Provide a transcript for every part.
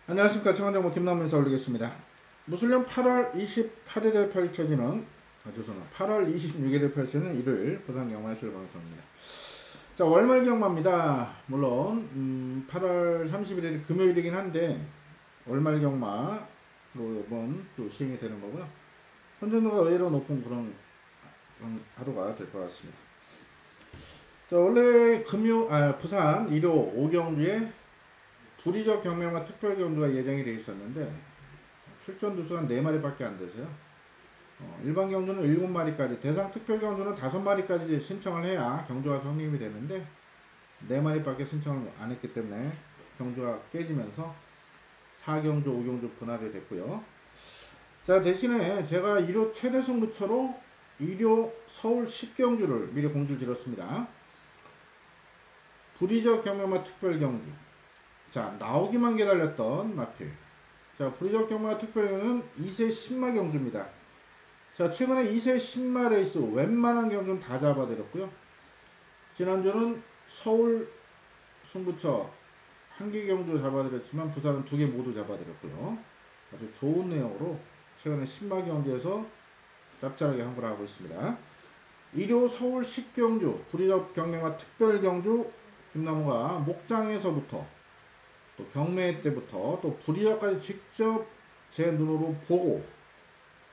안녕하십니까. 청원정보 김남민 인사 올리겠습니다. 무술년 8월 28일에 펼쳐지는 8월 26일에 펼쳐지는 일요일 부산경마실 방송입니다. 자, 월말 경마입니다. 물론 8월 31일이 금요일이긴 한데 월말 경마로 이번 주 시행이 되는 거고요. 혼전도가 의외로 높은 그런 하루가 될 것 같습니다. 자, 원래 부산 1호 5경주에 불의적 경매와 특별 경주가 예정이 되어 있었는데 출전 두수가 4마리밖에 안 돼서요. 일반 경주는 7마리까지, 대상 특별 경주는 5마리까지 신청을 해야 경주가 성립이 되는데 4마리밖에 신청을 안 했기 때문에 경주가 깨지면서 4경주, 5경주 분할이 됐고요. 자, 대신에 제가 1호 최대 승부처로 1호 서울 10경주를 미리 공지를 드렸습니다. 불의적 경매와 특별 경주. 자, 나오기만 기다렸던 마필. 자, 불의적 경마 특별경주는 2세 10마 경주입니다. 자, 최근에 2세 10마 레이스 웬만한 경주는 다 잡아드렸고요. 지난주는 서울 승부처 1개 경주 잡아드렸지만 부산은 2개 모두 잡아드렸고요. 아주 좋은 내용으로 최근에 10마 경주에서 짭짤하게 항구를 하고 있습니다. 1호 서울 10경주 불의적 경매와 특별 경주 김남호가 목장에서부터 또 경매 때부터 또 불의적까지 직접 제 눈으로 보고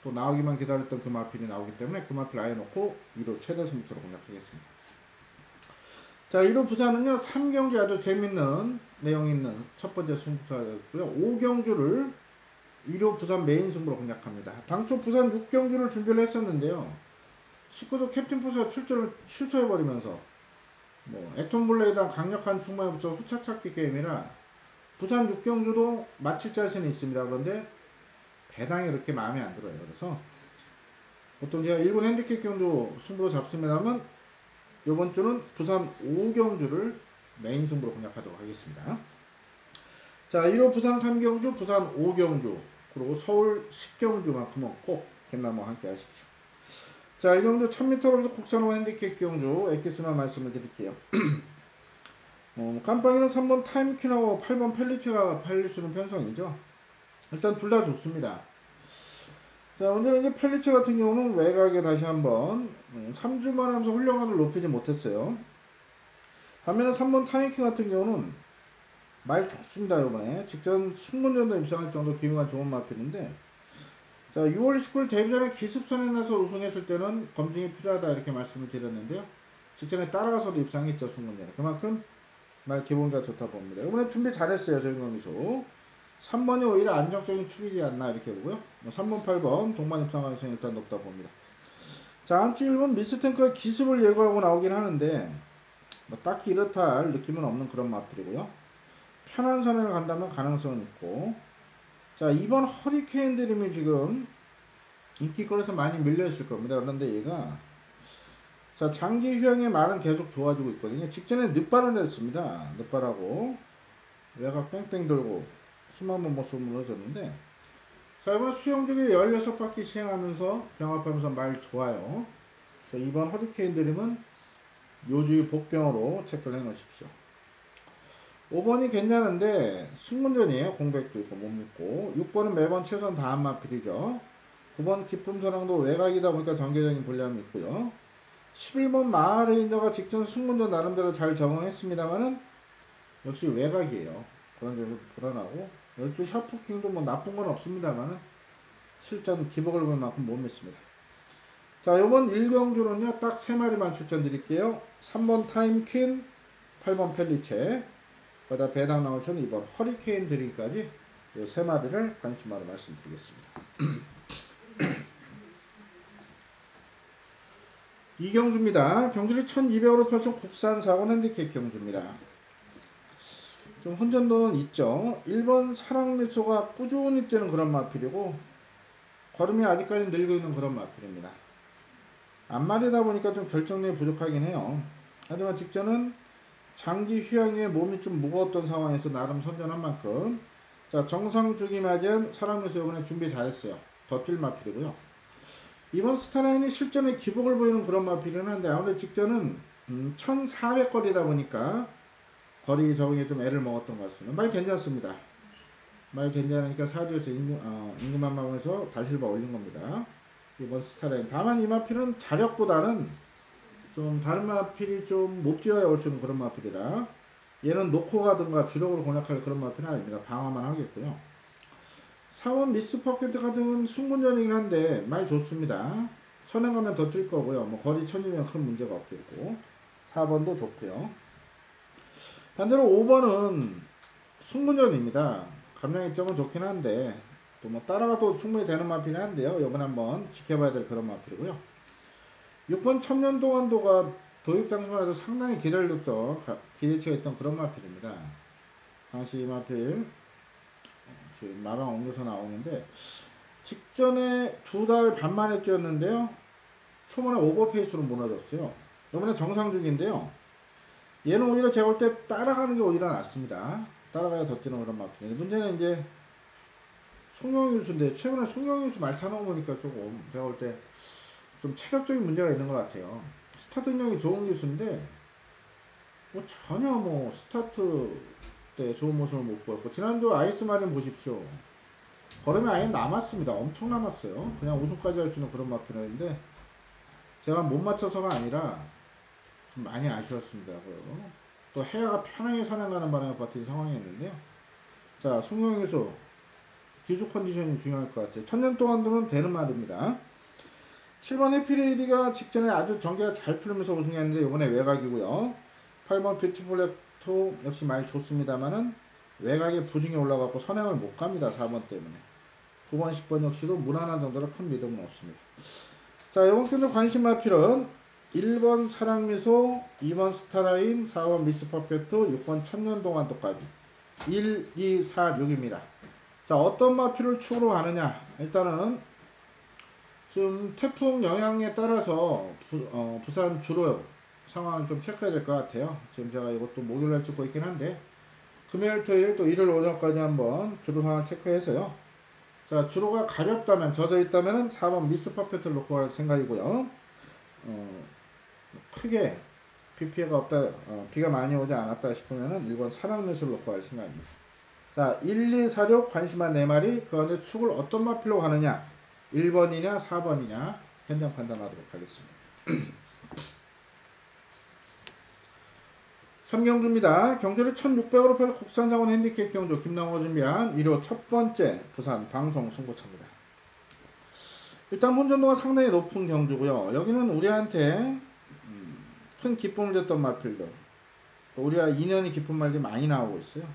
또 나오기만 기다렸던 그 마필이 나오기 때문에 그 마필 아예 놓고 1호 최대 승부처로 공략하겠습니다. 자, 1호 부산은요 3경주 아주 재밌는 내용이 있는 첫 번째 승부처였고요. 5경주를 1호 부산 메인 승부로 공략합니다. 당초 부산 6경주를 준비를 했었는데요. 19도 캡틴 포스가 출전을 취소해버리면서 에톤 블레이드랑 강력한 충만에 붙여 후차찾기 게임이라 부산 6경주도 마칠 자신이 있습니다. 그런데 배당이 그렇게 마음에 안 들어요. 그래서 보통 제가 일본 핸디캡 경주 승부로 잡습니다만 이번 주는 부산 5경주를 메인 승부로 공략하도록 하겠습니다. 자, 1호 부산 3경주, 부산 5경주, 그리고 서울 10경주만큼은 꼭 김남호와 함께 하십시오. 자, 1경주 1000m 국산호 핸디캡 경주 엑기스만 말씀을 드릴게요. 깜빡이는 3번 타임퀸하고 8번 펠리체가 팔릴 수 있는 편성이죠. 일단 둘 다 좋습니다. 자, 오늘은 이제 펠리체 같은 경우는 외곽에 다시 한번 3주만 하면서 훌륭함을 높이지 못했어요. 반면에 3번 타임퀸 같은 경우는 말 좋습니다. 이번에 직전 승문전도 입상할 정도 기회가 좋은 마필인데, 자, 6월 29일 데뷔전에 기습선에 나서 우승했을 때는 검증이 필요하다 이렇게 말씀을 드렸는데요. 직전에 따라가서도 입상했죠. 승문전에. 그만큼 말 기본기가 좋다 봅니다. 이번에 준비 잘했어요. 저희경 기수 3번이 오히려 안정적인 축이지 않나 이렇게 보고요. 3번 8번 동반 입상 가능성이 일단 높다 봅니다. 자, 다음주 1번 미스탱크가 기습을 예고하고 나오긴 하는데 딱히 이렇다 할 느낌은 없는 그런 마필이고요. 편한 선을 간다면 가능성은 있고, 자, 2번 허리케인 드림이 지금 인기권에서 많이 밀려있을 겁니다. 그런데 얘가 자, 장기 휴양의 말은 계속 좋아지고 있거든요. 직전에 늑발을 냈습니다. 늑발하고 외곽 뺑뺑 돌고 힘 한번 모습을 무너졌는데, 자, 이번 수영주기 16바퀴 시행하면서 병합하면서 말 좋아요. 그래서 이번 허리케인 드림은 요주의 복병으로 체크를 해 놓으십시오. 5번이 괜찮은데 승문전이에요. 공백도 있고 못 믿고. 6번은 매번 최선 다한 마필이죠. 9번 기쁨사랑도 외곽이다 보니까 전개적인 불리함이 있고요. 11번 마하레인저가 직전 승문전 나름대로 잘 적응했습니다만은 역시 외곽이에요. 그런 점이 불안하고, 12 샤프킹도 뭐 나쁜 건 없습니다만은 실전 기복을 볼 만큼 못 믿습니다. 자, 요번 1경주는요 딱 3마리만 추천드릴게요. 3번 타임퀸, 8번 펠리체, 거기다 배당 나오셔는 2번 허리케인 드림까지 요 3마리를 관심하러 말씀드리겠습니다. 2경주입니다. 경주를 1200으로 펼친 국산 4권 핸디캡 경주입니다. 좀 혼전도는 있죠. 1번 사랑미소가 꾸준히 뛰는 그런 마필이고, 걸음이 아직까지 늘고 있는 그런 마필입니다. 앞마리다 보니까 좀 결정력이 부족하긴 해요. 하지만 직전은 장기 휴양에 몸이 좀 무거웠던 상황에서 나름 선전한 만큼, 자, 정상 주기 맞이한 사랑면서 이번에 준비 잘했어요. 더 뛸 마필이고요. 이번 스타라인이 실전에 기복을 보이는 그런 마필은 한데, 아무래도 직전은 1400거리다 보니까 거리 적응에 좀 애를 먹었던 것 같습니다. 말 괜찮습니다. 말 괜찮으니까 사주에서 임금한 마음에서 다실바 올린 겁니다. 이번 스타라인. 다만 이 마필은 자력보다는 좀 다른 마필이 좀 못 뛰어야 올 수 있는 그런 마필이라, 얘는 놓고 가든가 주력으로 공략할 그런 마필은 아닙니다. 방어만 하겠고요. 4번 미스 퍼펙트 같은 승분전이긴 한데 말 좋습니다. 선행 가면 더 뛸 거고요. 뭐 거리 1000이면 큰 문제가 없겠고, 4번도 좋고요. 반대로 5번은 승분전입니다. 감량 이점은 좋긴 한데 또 뭐 따라가도 충분히 되는 마필은 한데요. 이번에 한번 지켜봐야 될 그런 마필이고요. 6번 천년동안도가 도입 당시만 해도 상당히 기대치가 있던 그런 마필입니다. 당시 이 마필 마방 옮겨서 나오는데, 직전에 2달 반 만에 뛰었는데요. 초반에 오버페이스로 무너졌어요. 이번에 정상주기인데요. 얘는 오히려 제가 볼 때 따라가는 게 오히려 낫습니다. 따라가야 더 뛰는 그런 마필인데, 문제는 이제 송영유수인데, 최근에 송영유수 말 타놓은 거니까 조금 제가 볼 때 좀 체력적인 문제가 있는 것 같아요. 스타트 능력이 좋은 기수인데 뭐 전혀 뭐 스타트 때 좋은 모습을 못 보였고, 지난주 아이스 마린 보십시오. 걸음이 아예 남았습니다. 엄청 남았어요. 그냥 우승까지 할 수 있는 그런 마필인데 제가 못 맞춰서가 아니라 좀 많이 아쉬웠습니다. 또 해야가 편하게 선행가는 바람에 버틴 상황이었는데요. 자, 송영유수 기수 컨디션이 중요할 것 같아요. 천년 동안도는 되는 말입니다. 7번 해피레이디가 직전에 아주 전개가 잘 풀리면서 우승했는데 이번에 외곽이고요. 8번 뷰티풀레토 역시 말 좋습니다만은 외곽에 부중이 올라가고 선행을 못 갑니다. 4번 때문에. 9번 10번 역시도 무난한 정도로 큰 믿음은 없습니다. 자, 이번 경기 관심 마필은 1번 사랑미소, 2번 스타라인, 4번 미스퍼펙트, 6번 천년동안도까지 1, 2, 4, 6입니다. 자, 어떤 마필을 축으로 가느냐. 일단은 좀 태풍 영향에 따라서 부산 주로 상황을 좀 체크해야 될 것 같아요. 지금 제가 이것도 목요일날 찍고 있긴 한데 금요일, 토요일, 또 일요일 오전까지 한번 주로 상황을 체크해서요. 자, 주로가 가볍다면, 젖어 있다면 4번 미스 퍼펙트를 놓고 갈 생각이고요. 크게 비 피해가 없다, 비가 많이 오지 않았다 싶으면은 1번 사랑미스를 놓고 갈 생각입니다. 자, 1, 2, 4, 6 관심한 4마리, 그 안에 축을 어떤 마필로 가느냐, 1번이냐 4번이냐 현장 판단하도록 하겠습니다. 3경주입니다. 경주를 1600으로 펴서 국산장원 핸디캡 경주 김남호가 준비한 1호 첫 번째 부산 방송 승부차입니다. 일단 혼전도가 상당히 높은 경주고요. 여기는 우리한테 큰 기쁨을 줬던 마필들, 우리가 2년이 기쁜 말들이 많이 나오고 있어요.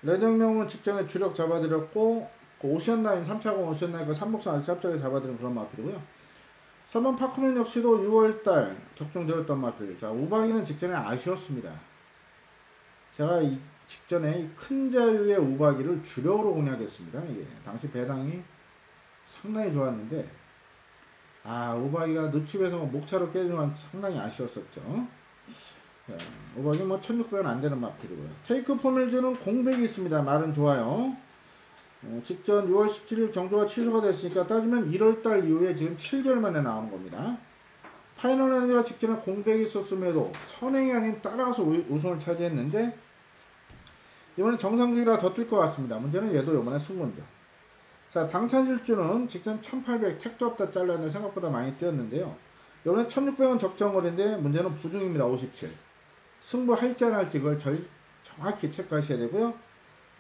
레정명은 직전에 주력 잡아드렸고, 오션라인 3차공 오션라인 그 삼복선 아주 짭짤하게 잡아드린 그런 마필이고요. 3번 파크맨 역시도 6월달 적중되었던 마필. 자, 우박이는 직전에 아쉬웠습니다. 제가 이 직전에 큰 자유의 우박이를 주력으로 공략했습니다. 이게 당시 배당이 상당히 좋았는데, 우박이가 늦춤에서 목차로 깨지면 상당히 아쉬웠었죠. 자, 우박이 뭐 1600원 안 되는 마필이고요. 테이크 포밀즈는 공백이 있습니다. 말은 좋아요. 직전 6월 17일 경주가 취소가 됐으니까 따지면 1월달 이후에 지금 7개월 만에 나오는 겁니다. 파이널 엔드가 직전에 공백이 있었음에도 선행이 아닌 따라가서 우승을 차지했는데 이번에 정상주기라 더 뛸 것 같습니다. 문제는 얘도 이번에 승분죠. 자, 당찬질주는 직전 1800 택도 없다 잘랐는데 생각보다 많이 뛰었는데요. 이번에 1600원 적정거리인데 문제는 부중입니다. 57. 승부할지 안 할지 그걸 정확히 체크하셔야 되고요.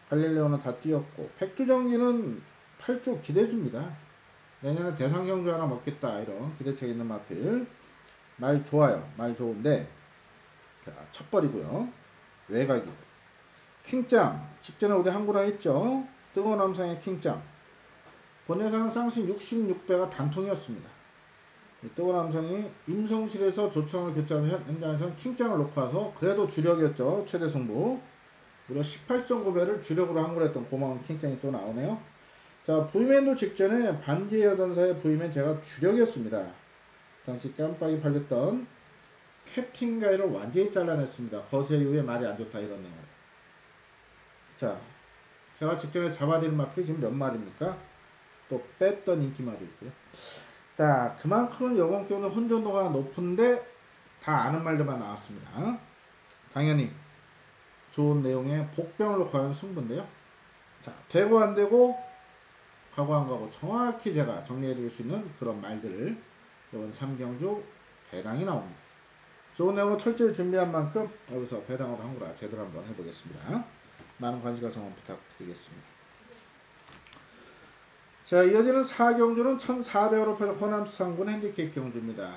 갈릴레오는 다 뛰었고, 백두정기는 8주 기대줍니다. 내년에 대상경주 하나 먹겠다, 이런 기대책 있는 마필. 말 좋아요. 말 좋은데, 자, 첫벌이고요. 외곽이고. 킹짱 직전에 우리 한구랑 했죠. 뜨거운 함성의 킹짱. 본예상 쌍신 66배가 단통이었습니다. 뜨거운 함성이 임성실에서 조청을 교체하는 현장에서는 킹짱을 놓고 와서 그래도 주력이었죠. 최대 승부. 무려 18.9배를 주력으로 항구했던 고마운 킹짱이 또 나오네요. 자, 부임엔도 직전에 반지의 여전사의 부임엔 제가 주력이었습니다. 당시 깜빡이 팔렸던 캡틴 가이를 완전히 잘라냈습니다. 거세 이후에 말이 안 좋다 이런 내용. 자, 제가 직전에 잡아드린 마필이 지금 몇 마리입니까? 또 뺐던 인기 말이 있고요. 자, 그만큼 이번 경우는 혼전도가 높은데 다 아는 말들만 나왔습니다. 당연히 좋은 내용의 복병으로 가는 승부인데요. 자, 되고 안 되고 가고 안 가고 정확히 제가 정리해 드릴 수 있는 그런 말들을 이번 3경주 배당이 나옵니다. 좋은 내용으로 철저히 준비한 만큼 여기서 배당으로 한구라 제대로 한번 해보겠습니다. 많은 관심과 성원 부탁드리겠습니다. 자, 이어지는 4경주는 1400으로 펴서 호남상군 핸디캡 경주입니다.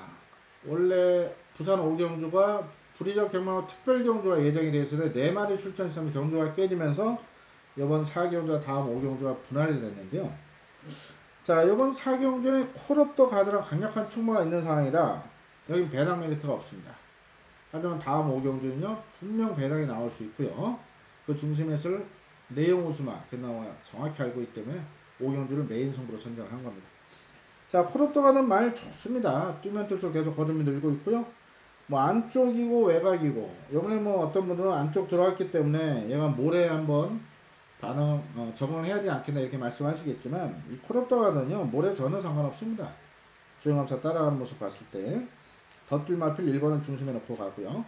원래 부산 5경주가 불의적 경마와 특별경주가 예정이 되어 있었는데 4마리 출전 시점 경주가 깨지면서 이번 4경주와 다음 5경주가 분할이 됐는데요. 자, 이번 4경주는 콜업도 가드랑 강력한 충무가 있는 상황이라 여긴 배당 메리트가 없습니다. 하지만 다음 5경주는요 분명 배당이 나올 수 있고요. 그 중심에서 내용 우수마 그나마 정확히 알고 있기 때문에 5경주를 메인 승부로 선정한 겁니다. 자, 콜업도 가는 말 좋습니다. 뛰면 뛸수록 계속 거듭이 늘고 있고요. 뭐 안쪽이고 외곽이고 이번에 뭐 어떤 분들은 안쪽 들어왔기 때문에 얘가 모레 한번 적응을 해야 되지 않겠나 이렇게 말씀하시겠지만 이 콜업도 가든요 모레 전혀 상관없습니다. 주행감사 따라가는 모습 봤을 때 덧뛸 마필 1번을 중심에 놓고 가고요.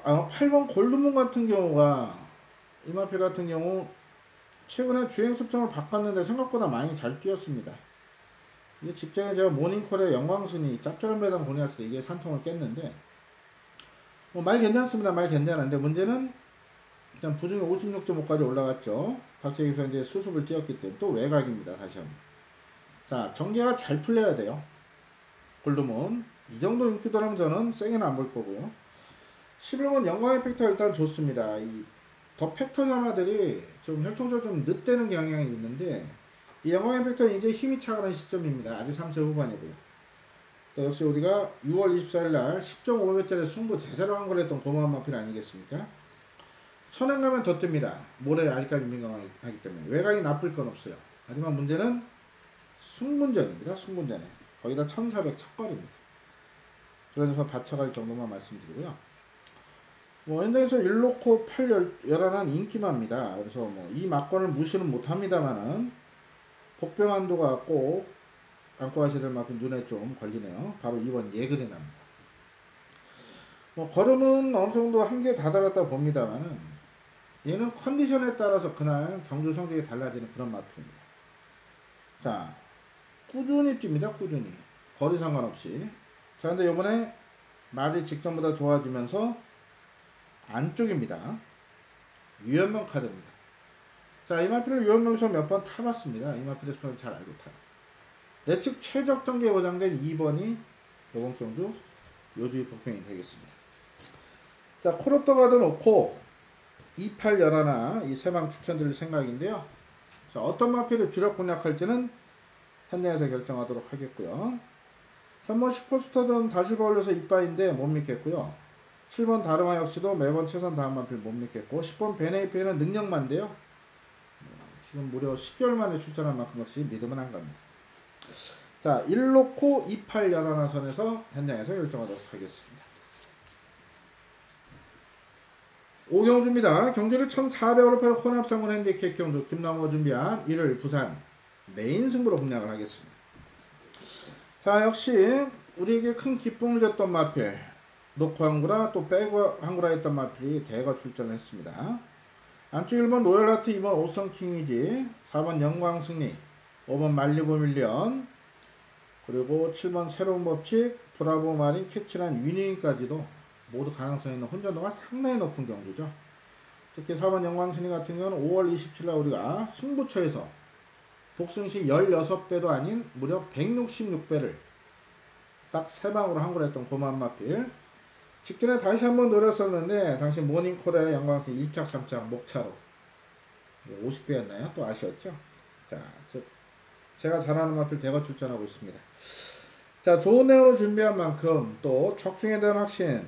8번 골드문 같은 경우가 이 마필 같은 경우 최근에 주행 습성을 바꿨는데 생각보다 많이 잘 뛰었습니다. 이게 직전에 제가 모닝콜에 영광순이 짭짤한 배당 보내왔을 때 이게 산통을 깼는데 뭐 말 괜찮습니다. 말 괜찮은데 문제는 일단 부중이 56.5까지 올라갔죠. 박재기수가 이제 수습을 띄었기 때문에 또 외곽입니다. 다시 한번. 자, 전개가 잘 풀려야 돼요. 골드문 이 정도 인기도라면 저는 세게는 안 볼 거고요. 11번 영광의 팩터 일단 좋습니다. 이 더 팩터 자마들이 좀 혈통적으로 좀 늦대는 경향이 있는데 이 영광의 팩터는 이제 힘이 차가는 시점입니다. 아직 3세 후반이고요. 또 역시 우리가 6월 24일 날 10.5배짜리 승부 제대로 한 걸 했던 고마운 마필 아니겠습니까? 선행 가면 더 뜹니다. 모레 아직까지 민감하기 때문에 외곽이 나쁠 건 없어요. 하지만 문제는 승분전입니다. 승분전에 거기다 1400 첫걸입니다. 그래서 받쳐갈 정도만 말씀드리고요. 뭐 현장에서 1놓고 8 열한한 인기마입니다. 그래서 뭐 이 막권을 무시는 못합니다만은 복병 한도가 꼭 안고 가셔야 될 만큼 눈에 좀 걸리네요. 바로 2번 예글이 납니다. 뭐 걸음은 어느 정도 한계에 다다랐다 봅니다만은 얘는 컨디션에 따라서 그날 경주 성적이 달라지는 그런 마필입니다. 자, 꾸준히 뜁니다. 꾸준히 거리 상관없이. 자, 근데 요번에 말이 직전보다 좋아지면서 안쪽입니다. 유연명 카드입니다. 자, 이 마필을 유연명에서 몇 번 타봤습니다. 이 마필에서 잘 알고 타요. 내측 최적 전개 보장된 2번이 요번 경주 요주의 복병이 되겠습니다. 자, 콜업도 가도 놓고 28 열하나 이 세 방 추천드릴 생각인데요. 자, 어떤 마필을 주력 공략할지는 현장에서 결정하도록 하겠고요. 3번 슈퍼스타전 다시 벌려서 이빠인데 못 믿겠고요. 7번 다르마 역시도 매번 최선 다한 마필 못 믿겠고 10번 베네이페는 능력만인데요. 지금 무려 10개월 만에 출전한 만큼 역시 믿으면 안 갑니다. 자, 1놓고 28 열하나 선에서 현장에서 결정하도록 하겠습니다. 5경주입니다. 경주를 1400으로 팔 혼합상군 핸디캡 경주 김남호가 준비한 1월 부산 메인 승부로 공략을 하겠습니다. 자, 역시 우리에게 큰 기쁨을 줬던 마필 놓고 한구라 또 빼고 한구라 했던 마필이 대거 출전을 했습니다. 안쪽 1번 로열하트, 2번 오성킹이지, 4번 영광승리, 5번 말리보밀리언, 그리고 7번 새로운 법칙, 브라보 마린, 캐치란 위닝까지도 모두 가능성 있는 혼전도가 상당히 높은 경주죠. 특히 4번 영광승리 같은 경우는 5월 27일 우리가 승부처에서 복승시 16배도 아닌 무려 166배를 딱 3방으로 한골 했던 고마운 마필. 직전에 다시 한번 노렸었는데 당시 모닝콜의 영광승 1착 3착 목차로 50배였나요? 또 아쉬웠죠. 자, 제가 잘하는 마필 대거 출전하고 있습니다. 자, 좋은 내용으로 준비한 만큼 또 척중에 대한 확신,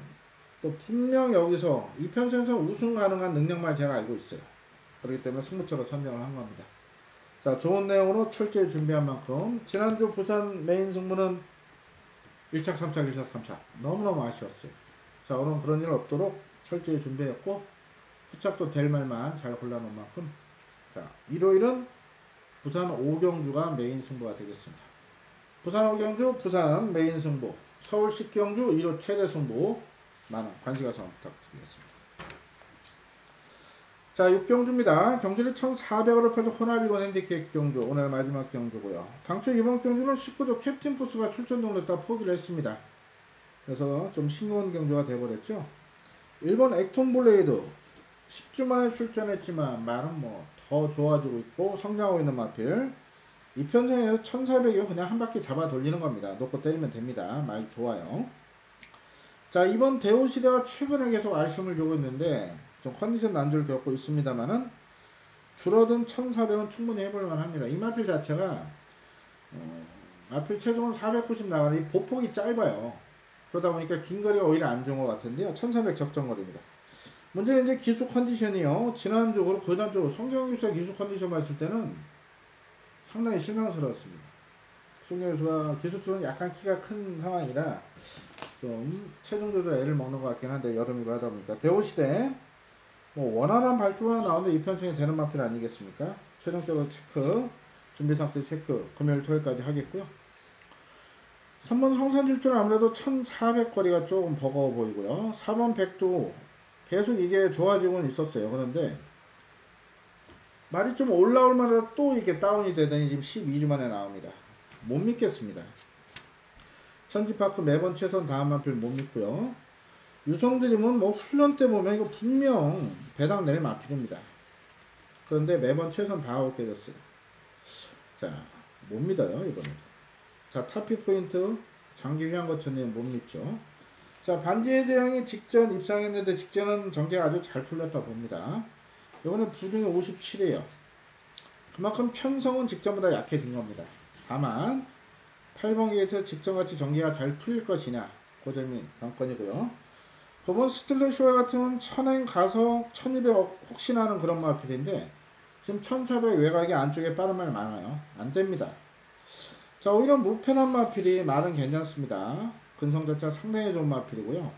또 분명 여기서 이 편성에서 우승 가능한 능력만 제가 알고 있어요. 그렇기 때문에 승부처로 선정을 한 겁니다. 자, 좋은 내용으로 철저히 준비한 만큼 지난주 부산 메인 승부는 1착 3착 1착 3착 너무너무 아쉬웠어요. 자, 오늘은 그런 일 없도록 철저히 준비했고 후착도 될 말만 잘 골라놓은 만큼 자, 일요일은 부산 오경주가 메인 승부가 되겠습니다. 부산 오경주 부산 메인 승부, 서울 10경주 1호 최대 승부 많은 관심 가서 부탁드리겠습니다. 자, 6경주입니다. 경주를 1,400으로 펴준 호나비곤 핸디캡 경주 오늘 마지막 경주고요. 당초 이번 경주는 19조 캡틴 포스가 출전 등록했다 포기를 했습니다. 그래서 좀 싱거운 경주가 돼버렸죠. 일본 액톤 블레이드 10주 만에 출전했지만 말은 뭐 더 좋아지고 있고 성장하고 있는 마필. 이 편성에서 1,400이면 그냥 한 바퀴 잡아 돌리는 겁니다. 놓고 때리면 됩니다. 말 좋아요. 자, 이번 대우시대가 최근에 계속 아쉬움을 주고 있는데 좀 컨디션 난조를 겪고 있습니다만은 줄어든 1,400은 충분히 해볼만 합니다. 이 마필 자체가 마필 체중은 490 나가는 이 보폭이 짧아요. 그러다 보니까 긴 거리가 오히려 안 좋은 것 같은데요. 1,400 적정거리입니다. 문제는 이제 기수 컨디션이요. 지난주 그리고 그 전주 송경규수의 기수 컨디션 봤을 때는 상당히 실망스러웠습니다. 송경규수가 기수수는 약간 키가 큰 상황이라 좀 체중 조절 애를 먹는 것 같긴 한데 여름이고 하다 보니까 대우시대 뭐 원활한 발주가 나오는데 이 편성이 되는 마필 아니겠습니까? 최종적으로 체크, 준비 상태 체크 금요일 토요일까지 하겠고요. 3번 성산질주는 아무래도 1,400거리가 조금 버거워 보이고요. 4번 백도 계속 이게 좋아지고는 있었어요. 그런데 말이 좀 올라올 만하다 또 이렇게 다운이 되더니 지금 12주 만에 나옵니다. 못 믿겠습니다. 천지파크 매번 최선 다음 마필 못 믿고요. 유성드림은 뭐 훈련 때 보면 이거 분명 배당 낼 마필입니다. 그런데 매번 최선 다하고 깨졌어요. 자, 못 믿어요 이번에도. 자, 타피 포인트 장기 휴양 거천님 못 믿죠. 자, 반지의 제왕이 직전 입상했는데 직전은 전개가 아주 잘 풀렸다 봅니다. 이번엔 부중이 57이에요. 그만큼 편성은 직전보다 약해진 겁니다. 다만 8번 게이트 직전같이 전개가 잘 풀릴 것이냐 그 점이 관건이고요. 9번 스틸러쇼와 같은 천행 가서 1200 혹시나 하는 그런 마필인데 지금 1400 외곽이 안쪽에 빠른 말 많아요. 안됩니다. 자, 오히려 무편한 마필이 말은 괜찮습니다. 근성 자체가 상당히 좋은 마필이고요.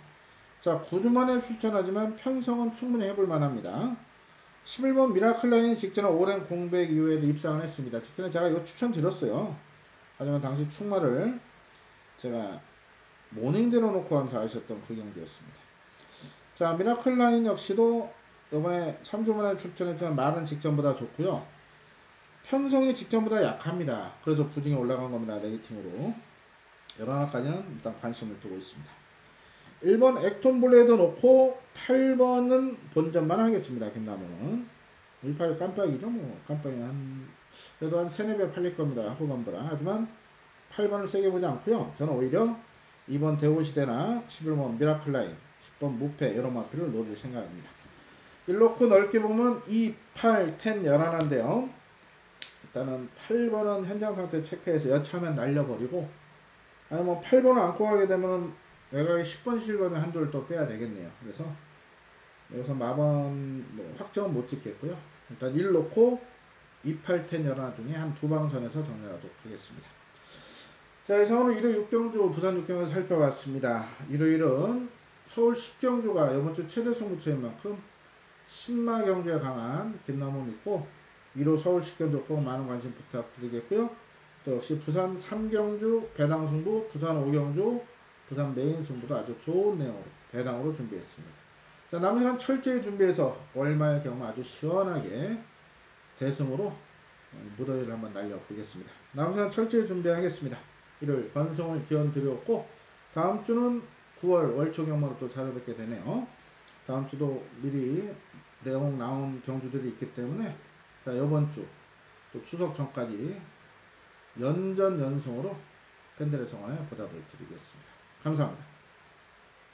자, 9주 만에 출전하지만 편성은 충분히 해볼 만합니다. 11번 미라클라인이 직전에 오랜 공백 이후에도 입상을 했습니다. 직전에 제가 이거 추천드렸어요. 하지만 당시 충마를 제가 모닝대로 놓고 하면서 아셨던 그 경기였습니다. 자, 미라클라인 역시도 이번에 3주 만에 출전했지만 말은 직전보다 좋고요. 편성이 직전보다 약합니다. 그래서 부중에 올라간 겁니다. 레이팅으로. 11화까지는 일단 관심을 두고 있습니다. 1번 액톤 블레이드 놓고 8번은 본전만 하겠습니다. 김나무는 18 깜빡이죠. 뭐 깜빡이는 그래도 한 3-4배 팔릴 겁니다. 후반부라. 하지만 8번을 세게 보지 않고요. 저는 오히려 2번 대우시대나 11번 미라클라인 10번 무패 이런 마필을 노릴 생각입니다. 1놓고 넓게 보면 2, 8, 10, 11인데요. 일단은 8번은 현장 상태 체크해서 여차하면 날려버리고 아니 뭐 8번을 안고 가게 되면 외곽에 10번 실거는 한도를 또 빼야 되겠네요. 그래서 여기서 마번 뭐 확정은 못 짓겠고요. 일단 1 놓고 2, 8, 10, 11 중에 한 두 방선에서 정리하도록 하겠습니다. 자, 이상으로 일요 6경주 부산 6경주 살펴봤습니다. 일요일은 서울 10경주가 이번주 최대 승부처인 만큼 신마 경주에 강한 김남호 믿고 1호 서울 10경주 꼭 많은 관심 부탁드리겠고요. 또 역시 부산 3경주 배당 승부, 부산 5경주 부산 메인 승부도 아주 좋은 내용으로 배당으로 준비했습니다. 자, 남은 시간 철저히 준비해서 월말 경마 아주 시원하게 대승으로 무더위를 한번 날려보겠습니다. 남은 시간 철저히 준비하겠습니다. 일요일 건성을 기원 드렸고 다음 주는 9월 월초 경마로 또 찾아뵙게 되네요. 다음 주도 미리 내용 나온 경주들이 있기 때문에 자, 이번 주 또 추석 전까지 연전 연승으로 팬들의 성원에 보답을 드리겠습니다. 감사합니다.